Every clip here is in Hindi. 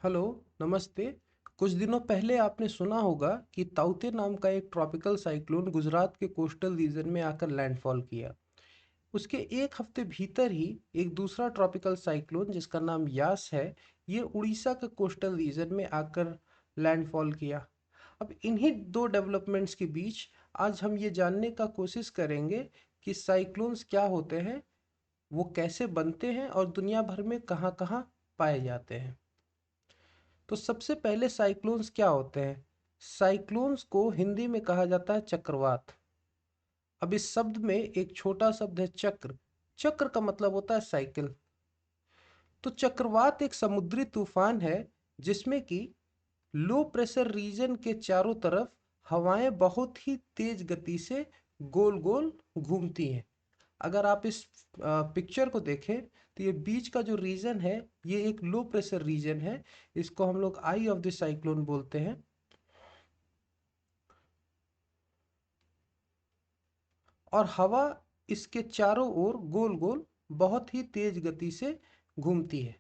हेलो, नमस्ते। कुछ दिनों पहले आपने सुना होगा कि ताउते नाम का एक ट्रॉपिकल साइक्लोन गुजरात के कोस्टल रीजन में आकर लैंडफॉल किया। उसके एक हफ्ते भीतर ही एक दूसरा ट्रॉपिकल साइक्लोन जिसका नाम यास है, ये उड़ीसा के कोस्टल रीजन में आकर लैंडफॉल किया। अब इन्हीं दो डेवलपमेंट्स के बीच आज हम ये जानने का कोशिश करेंगे कि साइक्लोन्स क्या होते हैं, वो कैसे बनते हैं और दुनिया भर में कहाँ कहाँ पाए जाते हैं। तो सबसे पहले साइक्लोन्स क्या होते हैं? साइक्लोन्स को हिंदी में कहा जाता है चक्रवात। अब इस शब्द में एक छोटा शब्द है चक्र। चक्र का मतलब होता है साइकिल। तो चक्रवात एक समुद्री तूफान है जिसमें कि लो प्रेशर रीजन के चारों तरफ हवाएं बहुत ही तेज गति से गोल गोल घूमती हैं। अगर आप इस पिक्चर को देखें तो ये बीच का जो रीजन है, ये एक लो प्रेशर रीजन है। इसको हम लोग आई ऑफ द साइक्लोन बोलते हैं। और हवा इसके चारों ओर गोल गोल बहुत ही तेज गति से घूमती है।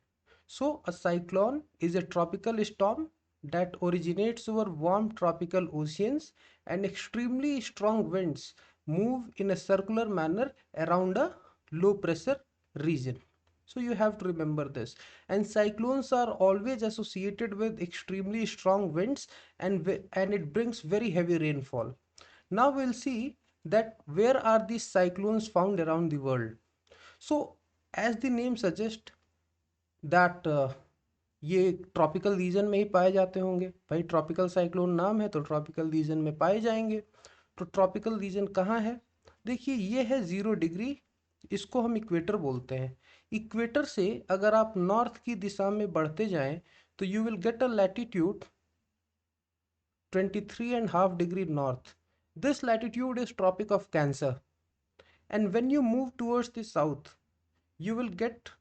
So a cyclone is a tropical storm that originates over warm tropical oceans, and extremely strong winds move in a circular manner around a low pressure region. So you have to remember this. And cyclones are always associated with extremely strong winds, and it brings very heavy rainfall. Now we'll see that where are these cyclones found around the world. So as the name suggests that ये ट्रॉपिकल रीजन में ही पाए जाते होंगे। भाई ट्रॉपिकल साइक्लोन नाम है तो ट्रॉपिकल रीजन में पाए जाएंगे। तो ट्रॉपिकल रीजन कहाँ है? देखिए ये है 0 डिग्री। इसको हम इक्वेटर बोलते हैं। इक्वेटर से अगर आप नॉर्थ की दिशा में बढ़ते जाएं तो you will get a latitude 23.5 degree north. This latitude is Tropic of Cancer. And when you move towards the south, you will get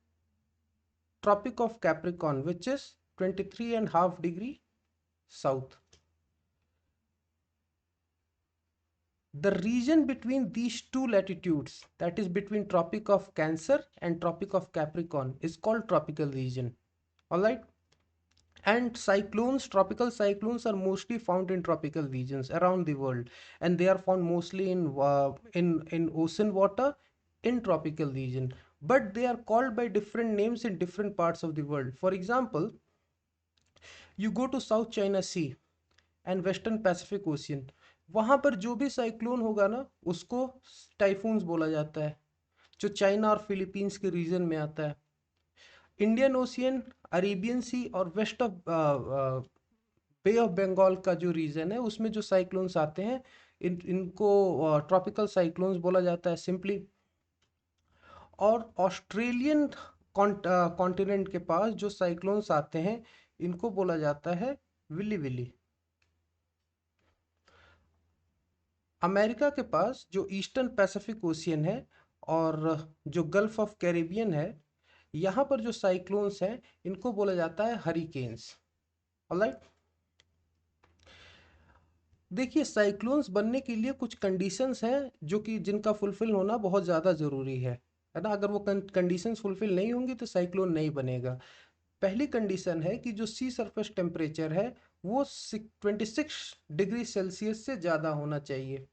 Tropic of Capricorn, which is 23.5 degree south. The region between these two latitudes, that is between Tropic of Cancer and Tropic of Capricorn, is called tropical region. Alright? And cyclones, tropical cyclones are mostly found in tropical regions around the world, and they are found mostly in ocean water in tropical region. But they are called by different names in different parts of the world. For example, you go to South China Sea and Western Pacific Ocean. वहाँ पर जो भी साइक्लोन होगा ना, उसको टाइफून्स बोला जाता है, जो चाइना और फिलीपींस के रीजन में आता है। इंडियन ओशियन, अरेबियन सी और west of Bay of Bengal का जो रीजन है, उसमें जो साइक्लोन्स आते हैं, इनको ट्रॉपिकल साइक्लोन्स बोला जाता है सिंपली। और ऑस्ट्रेलियन कॉन्टिनेंट के पास जो साइक्लोन्स आते हैं, इनको बोला जाता है विली विली। अमेरिका के पास जो ईस्टर्न पैसिफिक ओशियन है और जो गल्फ ऑफ कैरिबियन है, यहाँ पर जो साइक्लोन्स हैं, इनको बोला जाता है हरिकेन्स। ऑलराइट। देखिए साइक्लोन्स बनने के लिए कुछ कंडीशंस हैं जो कि जिनका फुलफिल होना बहुत ज़्यादा ज़रूरी है ना। अगर वो कंडीशंस फुलफिल नहीं होंगी तो साइक्लोन नहीं बनेगा। पहली कंडीशन है कि जो सी सरफेस टेम्परेचर है, वो 26 डिग्री सेल्सियस से ज़्यादा होना चाहिए।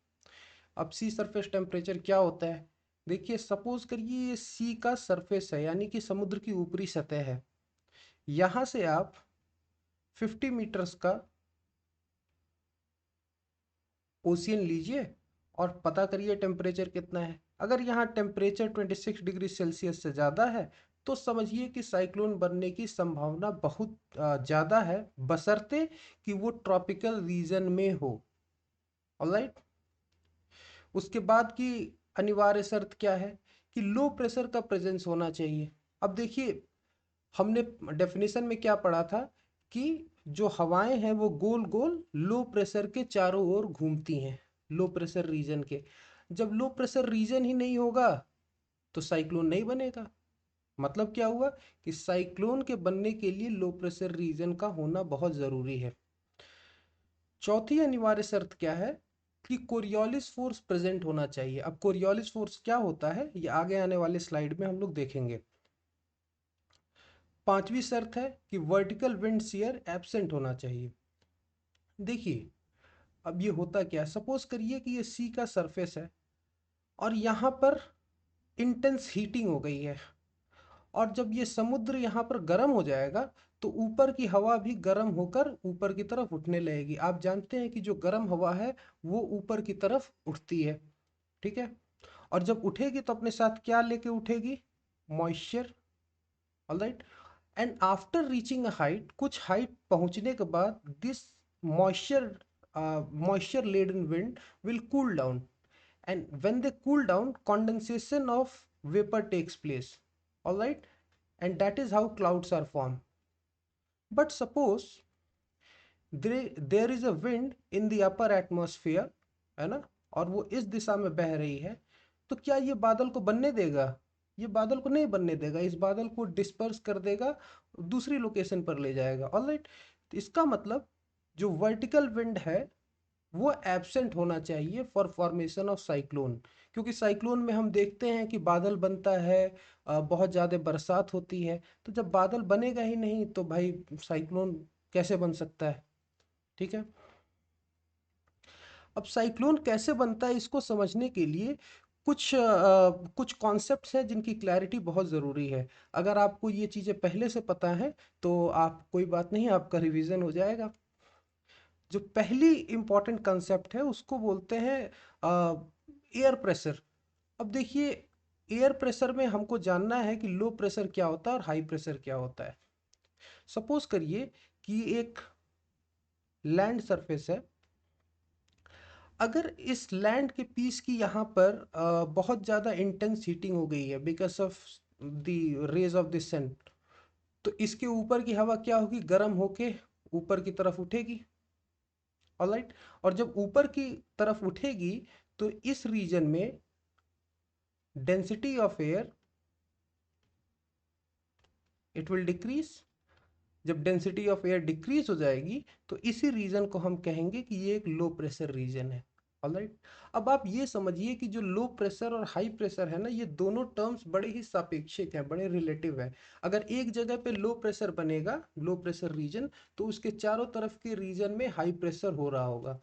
अब सी सरफेस टेम्परेचर क्या होता है? देखिए सपोज करिए ये सी का सरफेस है, यानी कि समुद्र की ऊपरी सतह है। यहाँ से आप 50 मीटर्स का ओशियन लीजिए और पता करिए टेम्परेचर कितना है। अगर यहाँ टेम्परेचर 26 डिग्री सेल्सियस से ज़्यादा है तो समझिए कि साइक्लोन बनने की संभावना बहुत ज़्यादा है, बशर्ते कि वो ट्रॉपिकल रीजन में हो। ऑलराइट। उसके बाद की अनिवार्य शर्त क्या है कि लो प्रेशर का प्रेजेंस होना चाहिए। अब देखिए हमने डेफिनेशन में क्या पढ़ा था कि जो हवाएं हैं वो गोल गोल लो प्रेशर के चारों ओर घूमती हैं, लो प्रेशर रीजन के। जब लो प्रेशर रीजन ही नहीं होगा तो साइक्लोन नहीं बनेगा। मतलब क्या हुआ कि साइक्लोन के बनने के लिए लो प्रेशर रीजन का होना बहुत ज़रूरी है। चौथी अनिवार्य शर्त क्या है कि कोरियोलिस फोर्स प्रेजेंट होना चाहिए। अब कोरियोलिस फोर्स क्या होता है, ये आगे आने वाले स्लाइड में हम लोग देखेंगे। पांचवी शर्त है कि वर्टिकल विंड शियर एब्सेंट होना चाहिए। देखिए अब ये होता क्या है, सपोज करिए कि ये सी का सरफेस है और यहाँ पर इंटेंस हीटिंग हो गई है, और जब ये समुद्र यहाँ पर गर्म हो जाएगा तो ऊपर की हवा भी गर्म होकर ऊपर की तरफ उठने लगेगी। आप जानते हैं कि जो गर्म हवा है वो ऊपर की तरफ उठती है, ठीक है। और जब उठेगी तो अपने साथ क्या लेके उठेगी? Moisture, alright. And after reaching a height, कुछ हाइट पहुंचने के बाद this moisture moisture laden wind will cool down, and when they cool down, condensation of vapor takes place, all right, and that is how clouds are formed. But suppose there is a wind in the upper atmosphere, है ना, और वो इस दिशा में बह रही है, तो क्या ये बादल को बनने देगा? ये बादल को नहीं बनने देगा, इस बादल को डिस्पर्स कर देगा, दूसरी लोकेशन पर ले जाएगा, ऑलराइट। तो इसका मतलब जो वर्टिकल विंड है वो एब्सेंट होना चाहिए फॉर फॉर्मेशन ऑफ साइक्लोन। क्योंकि साइक्लोन में हम देखते हैं कि बादल बनता है, बहुत ज़्यादा बरसात होती है, तो जब बादल बनेगा ही नहीं तो भाई साइक्लोन कैसे बन सकता है, ठीक है। अब साइक्लोन कैसे बनता है इसको समझने के लिए कुछ कॉन्सेप्ट्स हैं जिनकी क्लैरिटी बहुत ज़रूरी है। अगर आपको ये चीज़ें पहले से पता है तो आप कोई बात नहीं, आपका रिवीजन हो जाएगा। जो पहली इंपॉर्टेंट कंसेप्ट है उसको बोलते हैं एयर प्रेशर। अब देखिए एयर प्रेशर में हमको जानना है कि लो प्रेशर क्या होता है और हाई प्रेशर क्या होता है। सपोज करिए कि एक लैंड सरफेस है, अगर इस लैंड के पीस की यहाँ पर बहुत ज़्यादा इंटेंस हीटिंग हो गई है because of the rays of the sun, तो इसके ऊपर की हवा क्या होगी? गर्म होके ऊपर की तरफ उठेगी, ऑलराइट। और जब ऊपर की तरफ उठेगी तो इस रीजन में density of air it will decrease. जब डेंसिटी ऑफ एयर डिक्रीज हो जाएगी तो इसी रीजन को हम कहेंगे कि ये एक लो प्रेशर रीजन है, ऑलराइट। अब आप ये समझिए कि जो लो प्रेशर और हाई प्रेशर है ना, ये दोनों टर्म्स बड़े ही सापेक्षिक हैं, बड़े रिलेटिव है। अगर एक जगह पे लो प्रेशर बनेगा, लो प्रेशर रीजन, तो उसके चारों तरफ के रीजन में हाई प्रेशर हो रहा होगा।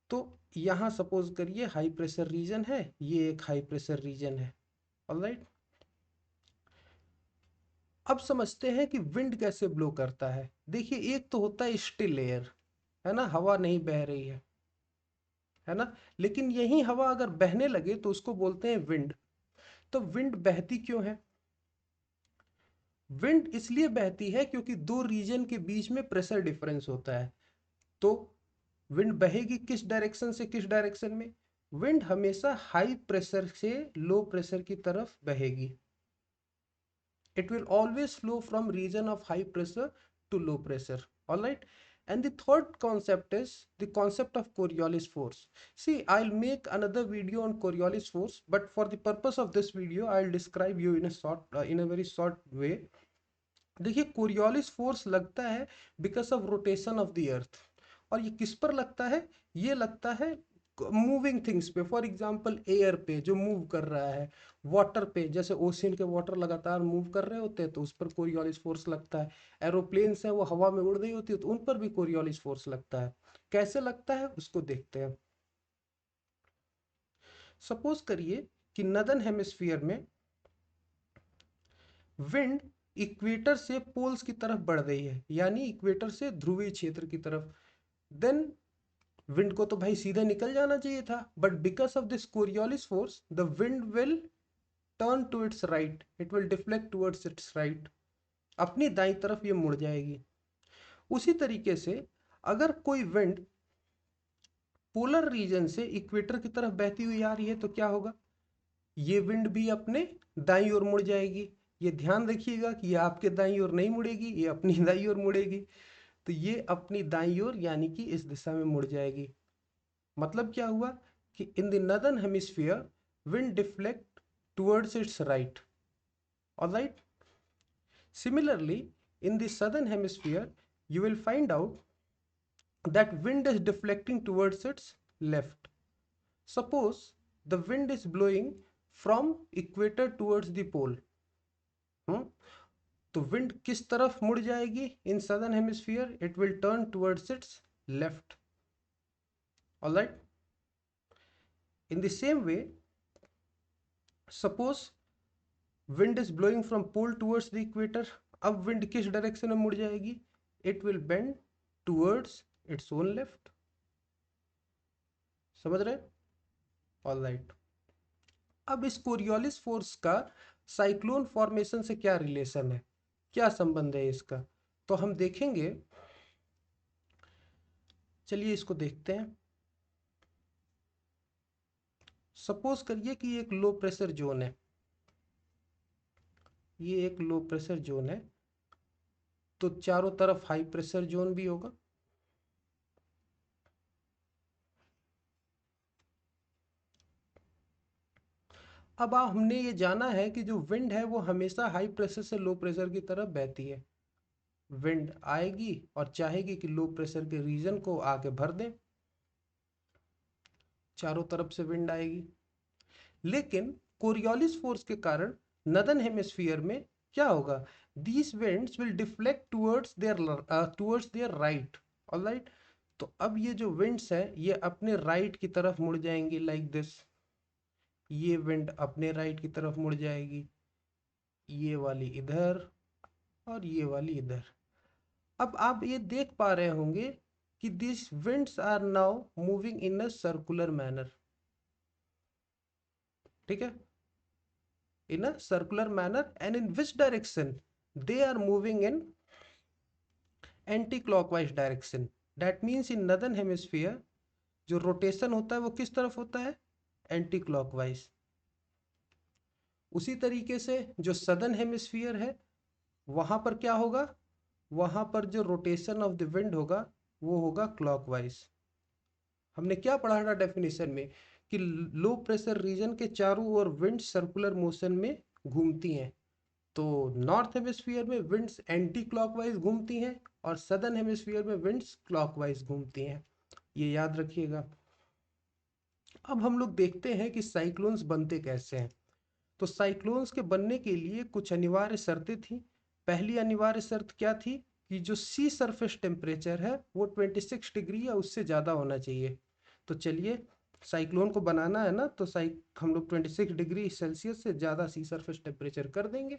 तो यहाँ सपोज करिए हाई प्रेशर रीजन है, ये एक हाई प्रेशर रीजन है, ऑलराइट। अब समझते हैं कि विंड कैसे ब्लो करता है। देखिए एक तो होता है स्टिल एयर, है ना, हवा नहीं बह रही है ना, लेकिन यही हवा अगर बहने लगे तो उसको बोलते हैं विंड। तो विंड बहती क्यों है? विंड इसलिए बहती है क्योंकि दो रीजन के बीच में प्रेशर डिफरेंस होता है। तो विंड बहेगी किस डायरेक्शन से किस डायरेक्शन में? विंड हमेशा हाई प्रेशर से लो प्रेशर की तरफ बहेगी। It will always flow from region of high pressure to low pressure, all right. And the third concept is the concept of Coriolis force. See, I'll make another video on Coriolis force, but for the purpose of this video I'll describe you in a in a very short way. देखिए कोरियोलिस फोर्स लगता है because of rotation of the earth. और ये किस पर लगता है? ये लगता है मूविंग थिंग्स पे, फॉर एग्जांपल एयर पे जो मूव कर रहा है, वाटर पे जैसे ओशियन के वाटर लगातार मूव कर रहे होते हैं तो उस पर कोरियोलिस फोर्स लगता है। एरोप्लेन्स है वो हवा में उड़ रही होती है तो उन पर भी कोरियोलिस फोर्स लगता है। कैसे लगता है उसको देखते हैं। सपोज करिए कि नदर्न हेमिस्फीयर में विंड इक्वेटर से पोल्स की तरफ बढ़ रही है, यानी इक्वेटर से ध्रुवीय क्षेत्र की तरफ। देन विंड को तो भाई सीधे निकल जाना चाहिए था, but because of this Coriolis force the wind will turn to its right, it will deflect towards its right, अपनी दाई तरफ ये मुड़ जाएगी। उसी तरीके से अगर कोई विंड पोलर रीजन से इक्वेटर की तरफ बहती हुई आ रही है तो क्या होगा? ये विंड भी अपने दाईं ओर मुड़ जाएगी। ये ध्यान रखिएगा कि ये आपके दाईं ओर नहीं मुड़ेगी, ये अपनी दाईं ओर मुड़ेगी। तो ये अपनी दाईं ओर यानी कि इस दिशा में मुड़ जाएगी। मतलब क्या हुआ कि इन the northern hemisphere wind deflect towards its right, alright. Similarly in the southern hemisphere you will find out that wind is deflecting towards its left. Suppose the wind is blowing from equator towards the pole, तो विंड किस तरफ मुड़ जाएगी in southern hemisphere? It will turn towards its left. Alright. In the same way, suppose wind is blowing from pole towards the equator. अब विंड किस डायरेक्शन में मुड़ जाएगी? It will bend towards its own left. समझ रहे? ऑलराइट. अब इस कोरियोलिस फोर्स का साइक्लोन फॉर्मेशन से क्या रिलेशन है, क्या संबंध है इसका? तो हम देखेंगे. चलिए इसको देखते हैं. सपोज करिए कि एक लो प्रेशर जोन है. ये एक लो प्रेशर जोन है, तो चारों तरफ हाई प्रेशर जोन भी होगा. अब हमने ये जाना है कि जो विंड है वो हमेशा हाई प्रेशर से लो प्रेशर की तरफ बहती है. विंड आएगी और चाहेगी कि लो प्रेशर के रीजन को आगे भर दें. चारों तरफ से विंड आएगी. लेकिन कोरियोलिस फोर्स के कारण नदर्न हेमिस्फीयर में क्या होगा? These winds will deflect towards their right. Alright. तो अब ये जो विंड्स है ये अपने राइट की तरफ मुड़ जाएंगी लाइक दिस. ये विंड अपने राइट की तरफ मुड़ जाएगी, ये वाली इधर और ये वाली इधर. अब आप ये देख पा रहे होंगे कि this winds are now moving in a circular manner. ठीक है? in a circular manner, and in which direction they are moving in anti-clockwise direction. That means in northern hemisphere जो रोटेशन होता है वो किस तरफ होता है? Anti clockwise. उसी तरीके से जो सदर्न हेमिस्फीयर है वहां पर क्या होगा? वहां पर जो रोटेशन ऑफ द विंड होगा वो होगा क्लॉकवाइज. हमने क्या पढ़ा था डेफिनेशन में कि लो प्रेशर रीजन के चारों ओर विंड सर्कुलर मोशन में घूमती हैं. तो नॉर्थ हेमिस्फीयर में विंड्स एंटी क्लॉकवाइज घूमती हैं और सदर्न हेमिस्फीयर में विंड्स क्लॉकवाइज घूमती हैं. ये याद रखिएगा. अब हम लोग देखते हैं कि साइक्लोन्स बनते कैसे हैं. तो साइक्लोन्स के बनने के लिए कुछ अनिवार्य शर्तें थी. पहली अनिवार्य शर्त क्या थी? कि जो सी सरफेस टेम्परेचर है वो 26 डिग्री या उससे ज़्यादा होना चाहिए. तो चलिए साइक्लोन को बनाना है ना, तो हम लोग 26 डिग्री सेल्सियस से ज़्यादा सी सरफेस टेम्परेचर कर देंगे.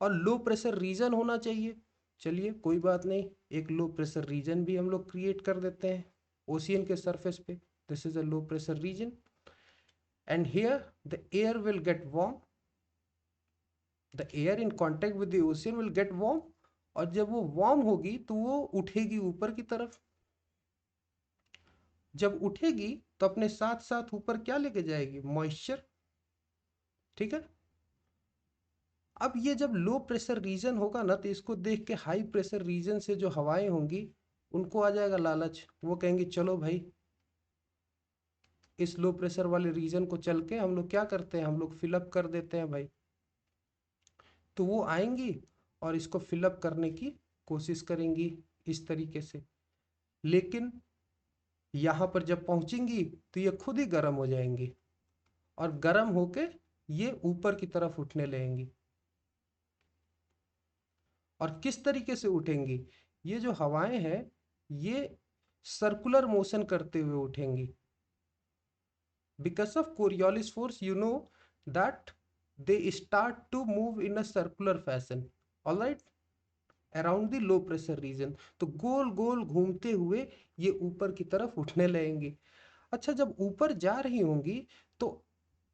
और लो प्रेशर रीजन होना चाहिए. चलिए कोई बात नहीं, एक लो प्रेशर रीजन भी हम लोग क्रिएट कर देते हैं ओशियन के सरफेस पे. This is a low pressure region and here the air will get warm. The air in contact with the ocean will get warm. और जब वो वार्म होगी तो वो उठेगी ऊपर की तरफ. जब उठेगी तो अपने साथ साथ ऊपर क्या लेके जाएगी? मॉइस्चर. ठीक है? अब ये जब लो प्रेशर रीजन होगा ना तो इसको देख के हाई प्रेशर रीजन से जो हवाएं होंगी उनको आ जाएगा लालच. वो कहेंगे चलो भाई इस लो प्रेशर वाले रीजन को चल के हम लोग क्या करते हैं, हम लोग फिलअप कर देते हैं भाई. तो वो आएंगी और इसको फिलअप करने की कोशिश करेंगी इस तरीके से. लेकिन यहाँ पर जब पहुंचेंगी तो ये खुद ही गर्म हो जाएंगी और गर्म होके ये ऊपर की तरफ उठने लगेंगी. और किस तरीके से उठेंगी? ये जो हवाएं हैं ये सर्कुलर मोशन करते हुए उठेंगी. Because of Coriolis force you know that they start to move in a circular fashion. Alright. Around the low pressure region. तो गोल गोल घूमते हुए ये ऊपर की तरफ उठने लगेंगी. अच्छा, जब ऊपर जा रही होंगी तो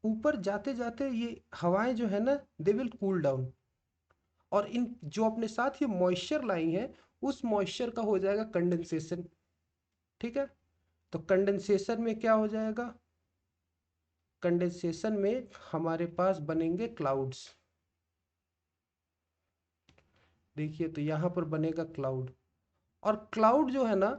ऊपर जाते जाते ये हवाएं जो है ना दे विल कूल डाउन. और इन जो अपने साथ ये मॉइस्चर लाई है उस मॉइस्चर का हो जाएगा कंडेंसेशन. ठीक है? तो कंडेंसेशन में क्या हो जाएगा? कंडेंसेशन में हमारे पास बनेंगे क्लाउड्स. देखिए तो यहां पर बनेगा क्लाउड. और क्लाउड जो है ना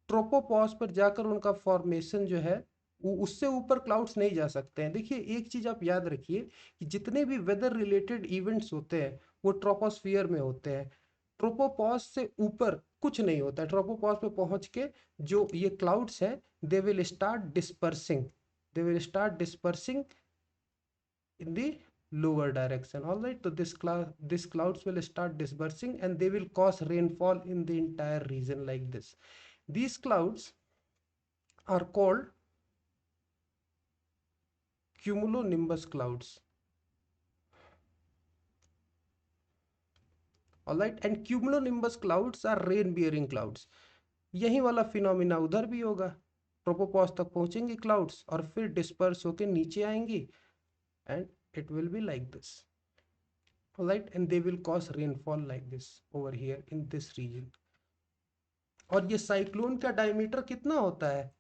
ट्रोपोपॉज पर जाकर उनका फॉर्मेशन जो है उससे ऊपर क्लाउड्स नहीं जा सकते हैं. देखिए एक चीज आप याद रखिए कि जितने भी वेदर रिलेटेड इवेंट्स होते हैं वो ट्रोपोस्फियर में होते हैं. ट्रोपोपॉज से ऊपर कुछ नहीं होता है. ट्रोपोपॉज पे पहुंच के जो ये क्लाउड्स हैं they will start dispersing in the lower direction. All right, so this clouds will start dispersing and they will cause rainfall in the entire region like this. These clouds are called cumulonimbus clouds. All right, and cumulonimbus clouds are rain bearing clouds. यही वाला फिनोमिना उधर भी होगा, ट्रोपोपॉज तक पहुंचेंगे क्लाउड्स और फिर डिस्पर्स होके नीचे आएंगी and it will be like this. All right, and they will cause rainfall like this over here in this region. और ये साइक्लोन का डायमीटर कितना होता है?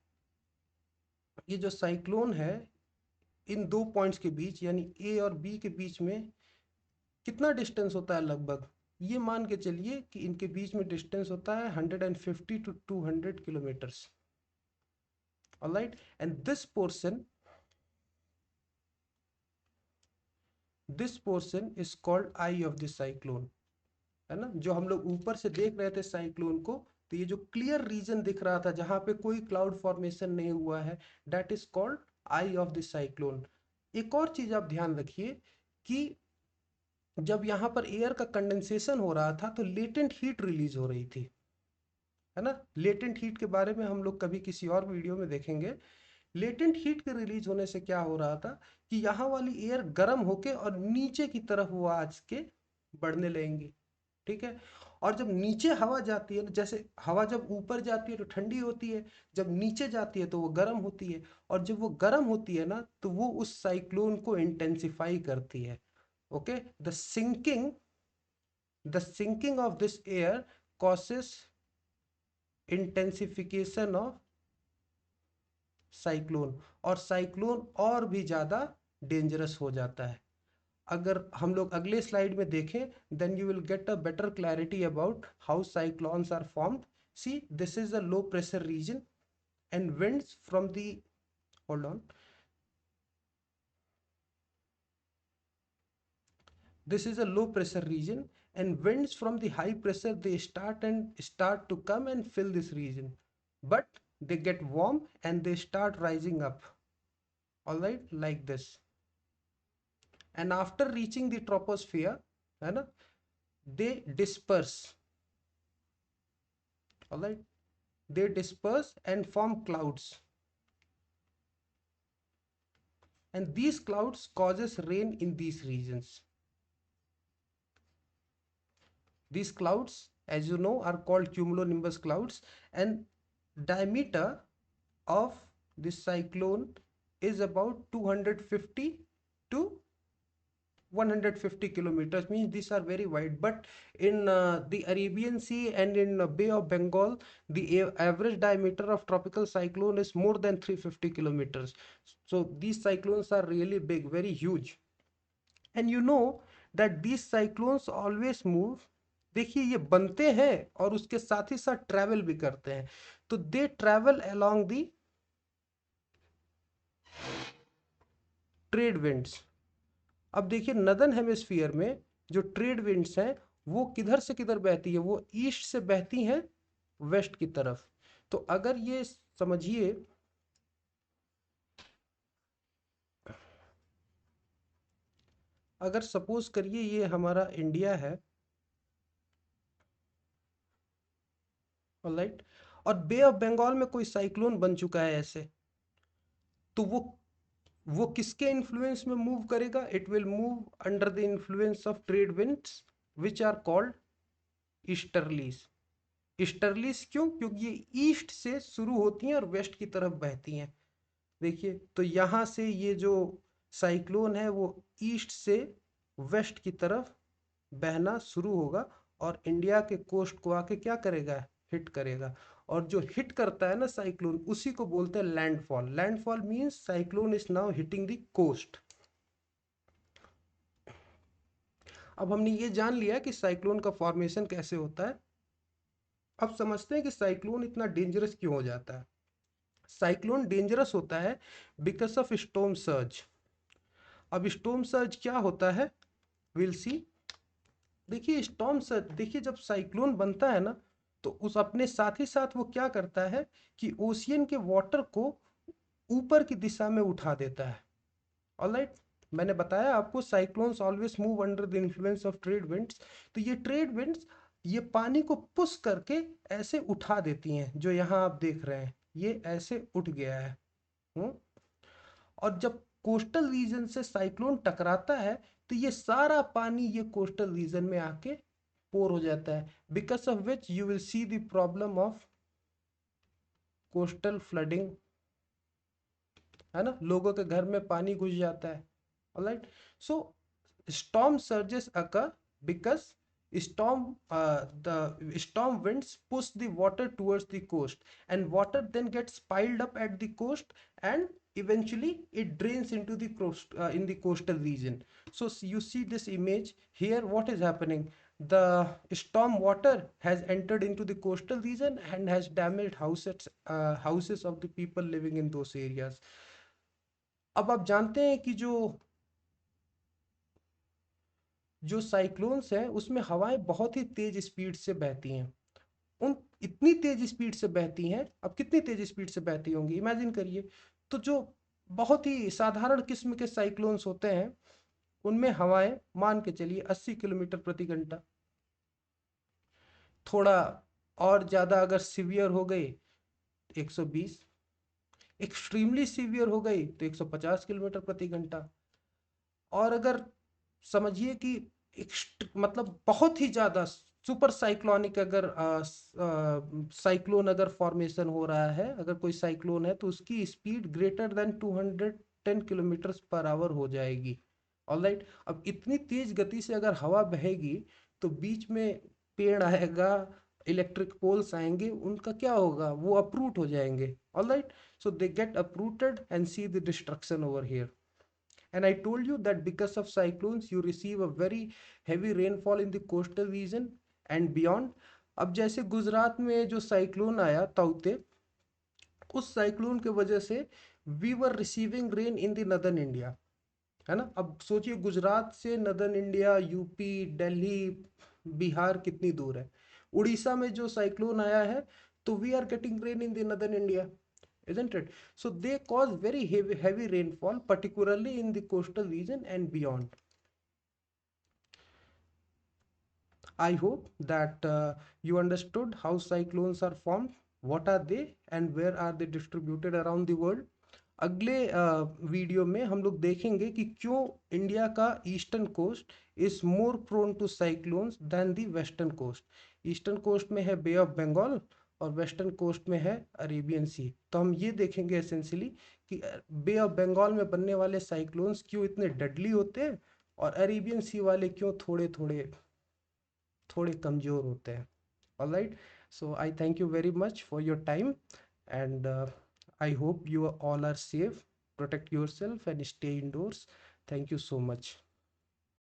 ये जो साइक्लोन है इन दो पॉइंट्स के बीच यानी ए और बी के बीच में कितना डिस्टेंस होता है लगभग? ये मान के चलिए कि इनके बीच में डिस्टेंस होता है 150 to 200 kilometres. All right, and this portion is called eye of the cyclone. है ना, जो हम लोग ऊपर से देख रहे थे साइक्लोन को, तो ये जो क्लियर रीजन दिख रहा था जहां पे कोई क्लाउड फॉर्मेशन नहीं हुआ है, that is called I of the cyclone. एक और चीज आप ध्यान रखिए कि जब यहाँ पर एयर का कंडेंसेशन हो रहा था तो लेटेंट हीट रिलीज हो रही थी, है ना. लेटेंट हीट के बारे में हम लोग कभी किसी और वीडियो में देखेंगे. लेटेंट हीट के रिलीज होने से क्या हो रहा था कि यहाँ वाली एयर गर्म होके और नीचे की तरफ वो आज के बढ़ने लगेंगी. ठीक है, और जब नीचे हवा जाती है, जैसे हवा जब ऊपर जाती है तो ठंडी होती है, जब नीचे जाती है तो वो गर्म होती है, और जब वो गर्म होती है ना तो वो उस साइक्लोन को इंटेंसिफाई करती है. Okay, the sinking of this air causes intensification of cyclone, और साइक्लोन और भी ज्यादा डेंजरस हो जाता है. अगर हम लोग अगले स्लाइड में देखें, then you will get a better clarity about how cyclones are formed. See, this is a low pressure region and winds from the hold on, this is a low pressure region and winds from the high pressure they start to come and fill this region, but they get warm and they start rising up. All right, like this, and after reaching the troposphere, है ना, they disperse. All right, they disperse and form clouds, and these clouds causes rain in these regions. These clouds, as you know, are called cumulonimbus clouds, and diameter of this cyclone is about 250 to 150 kilometers, means these are very wide. But in the Arabian Sea and in Bay of Bengal, the average diameter of tropical cyclone is more than 350 kilometers. So these cyclones are really big, very huge. And you know that these cyclones always move. देखिए, ये बनते हैं और उसके साथ ही साथ ट्रैवल भी करते हैं. तो दे travel along the trade winds. अब देखिए, नदर्न हेमिस्फीयर में जो ट्रेड विंड्स हैं वो किधर से किधर बहती है? वो ईस्ट से बहती हैं वेस्ट की तरफ. तो अगर ये समझिए, अगर सपोज करिए ये हमारा इंडिया है, ऑलराइट, और बे ऑफ बंगाल में कोई साइक्लोन बन चुका है ऐसे, तो वो किसके इन्फ्लुएंस में मूव करेगा? It will move under the influence of trade winds which are called easterlies. Easterlies क्यों? क्योंकि ये ईस्ट से शुरू होती हैं और वेस्ट की तरफ बहती हैं. देखिए, तो यहाँ से ये जो साइक्लोन है वो ईस्ट से वेस्ट की तरफ बहना शुरू होगा और इंडिया के कोस्ट को आके क्या करेगा? हिट करेगा. और जो हिट करता है ना साइक्लोन, उसी को बोलते हैं landfall. Landfall means cyclone is now hitting the coast. अब हमने ये जान लिया कि साइक्लोन का फॉर्मेशन कैसे होता है. अब समझते हैं कि साइक्लोन इतना डेंजरस क्यों हो जाता है. साइक्लोन डेंजरस होता है बिकॉज ऑफ स्टॉर्म सर्ज. अब स्टॉर्म सर्ज क्या होता है, विल सी. देखिए, स्टॉर्म सर्ज, देखिए जब साइक्लोन बनता है ना तो उस अपने साथ ही साथ वो क्या करता है कि ओशियन के वाटर को ऊपर की दिशा में उठा देता है. ऑलराइट, मैंने बताया आपको cyclones always move under the influence of trade winds. तो ये ट्रेड विंड्स ये पानी को पुश करके ऐसे उठा देती हैं, जो यहाँ आप देख रहे हैं ये ऐसे उठ गया है। हम्म। और जब कोस्टल रीजन से साइक्लोन टकराता है तो ये सारा पानी ये कोस्टल रीजन में आके पोर हो जाता है, because of which you will see the problem of coastal flooding, है ना, लोगों के घर में पानी घुस जाता है। Alright, so storm surges occur because the storm winds push the water towards the coast, and water then gets piled up at the coast, and eventually it drains into the coast in the coastal region. So you see this image here, what is happening? The storm water has entered into the coastal region and has damaged houses of the people living in those areas. अब आप जानते हैं कि जो साइक्लोन्स हैं उसमें हवाएं बहुत ही तेज स्पीड से बहती हैं। उन इतनी तेज स्पीड से बहती हैं, अब कितनी तेज स्पीड से बहती होंगी इमेजिन करिए। तो जो बहुत ही साधारण किस्म के साइक्लोन्स होते हैं उनमें हवाएं मान के चलिए 80 किलोमीटर प्रति घंटा, थोड़ा और ज़्यादा अगर सीवियर हो गई 120, एक्सट्रीमली सीवियर हो गई तो 150 किलोमीटर प्रति घंटा। और अगर समझिए कि मतलब बहुत ही ज़्यादा सुपर साइक्लोनिक अगर साइक्लोन अगर फॉर्मेशन हो रहा है, अगर कोई साइक्लोन है तो उसकी speed greater than 210 kilometre per hour हो जाएगी। ऑलराइट, अब इतनी तेज गति से अगर हवा बहेगी तो बीच में पेड़ आएगा, इलेक्ट्रिक पोल्स आएंगे, उनका क्या होगा, वो अप्रूट हो जाएंगे। Alright, so they get uprooted and see the destruction over here. And I told you that because of cyclones you receive a very heavy rainfall in the coastal region and beyond. अब जैसे गुजरात में जो साइक्लोन आया ताउते, उस साइक्लोन के वजह से we were receiving rain in the northern India, है ना। अब सोचिए गुजरात से northern India, UP, Delhi, Bihar कितनी दूर है। उड़ीसा में जो साइक्लोन आया है तो we are getting rain in the northern India, isn't it? So they cause very heavy rainfall, particularly in the coastal region and beyond. I hope that you understood how cyclones are formed, what are they, and where are they distributed around the world. अगले वीडियो में हम लोग देखेंगे कि क्यों इंडिया का eastern coast is more prone to cyclones than the western coast. Eastern coast में है बे ऑफ बंगाल और वेस्टर्न कोस्ट में है अरेबियन सी। तो हम ये देखेंगे एसेंशियली कि बे ऑफ बंगाल में बनने वाले साइक्लोन्स क्यों इतने डेडली होते हैं और अरेबियन सी वाले क्यों थोड़े थोड़े थोड़े कमज़ोर होते हैं। Alright, so I thank you very much for your time and I hope you all are safe. Protect yourself and stay indoors. Thank you so much.